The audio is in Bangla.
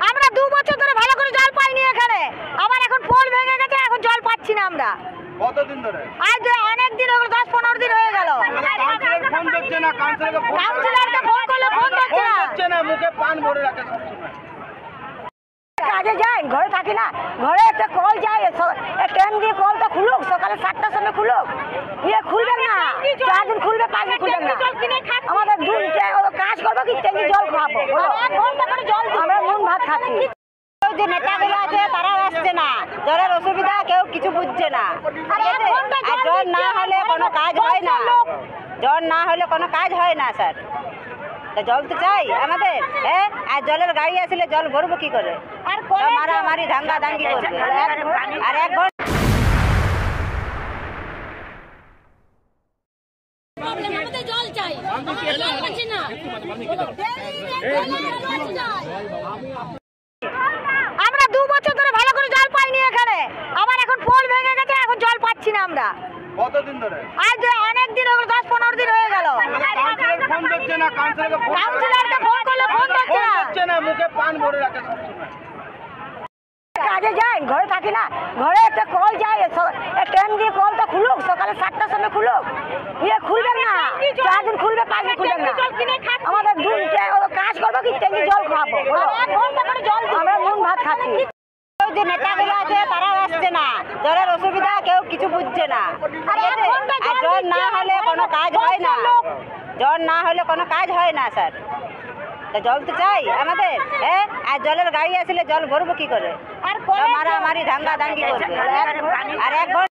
আমরা 2 বছর ধরে ভালো করে জল পাইনি এখানে, আবার এখন পোল ভেঙে গেছে, এখন জল পাচ্ছি না আমরা। কতদিন ধরে? আজ অনেক দিন হলো, 10-15 দিন হয়ে গেল। কাউন্সিলর ফোন দিচ্ছে না, কাউন্সিলরকে ফোন করলে ফোন দিচ্ছে না, মুখে পান ভরে রাখে সবসময়। কাজে যাই, ঘরে থাকি না, ঘরে একটা কল যায়, ট্রেন দিয়ে কলটা খুলুক, সকালে 7টার সময় খুলুক, খুলবে না, 4 দিন খুলবে, 5 দিন খুলবে না। আমাদের কাজ করবো কি ট্যাঙ্কি জল খাবো, আমরা নুন ভাত খাচ্ছি। যে নেতাগুলো আছে তারাও আসছে না, জলের অসুবিধা কেউ কিছু বুঝছে না। আর জল না হলে কোনো কাজ হয় না, জল না হলে কোনো কাজ হয় না স্যার। জল তো চাই আমাদের, হ্যাঁ। আর জলের গাড়ি আসলে জল ভরবো কি করে? মারামারি দাঙ্গা দাঙ্গি করবে। আর 1 ঘন্টা জল চাই, আমরা 2 বছর ধরে ভালো করে জল পাইনি এখানে, আবার এখন পোল ভেঙে গেছে, এখন জল পাচ্ছি না আমরা। কতদিন ধরে? আজ অনেক দিন হলো, 10-15 দিন হয়ে গেল। কাউন্সিলর ফোন দিচ্ছে না, কাউন্সিলরকে ফোন করলে ফোন দিচ্ছে না, মুখে পান ভরে রাখে সবসময়। কাজে যাই, ঘরে থাকি না, ঘরে একটা কল যায়, ট্রেন দিয়ে কলটা খুলুক, সকালে 7টার সময় খুলুক, খুলবে না, 4 দিন খুলবে, 5 দিন খুলবে না। আমাদের কাজ করবো কি ট্যাঙ্কি জল খাবো, আমরা নুন ভাত খাচ্ছি। যে নেতাগুলো আছে তারাও আসছে না, জলের অসুবিধা কেউ কিছু বুঝছে না। আর জল না হলে কোনো কাজ হয় না, জল না হলে কোনো কাজ হয় না স্যার। জল তো চাই আমাদের, হ্যাঁ। আর জলের গাড়ি আসলে জল ভরবো কি করে? মারামারি দাঙ্গা দাঙ্গি করবে। আর 1 ঘন্টা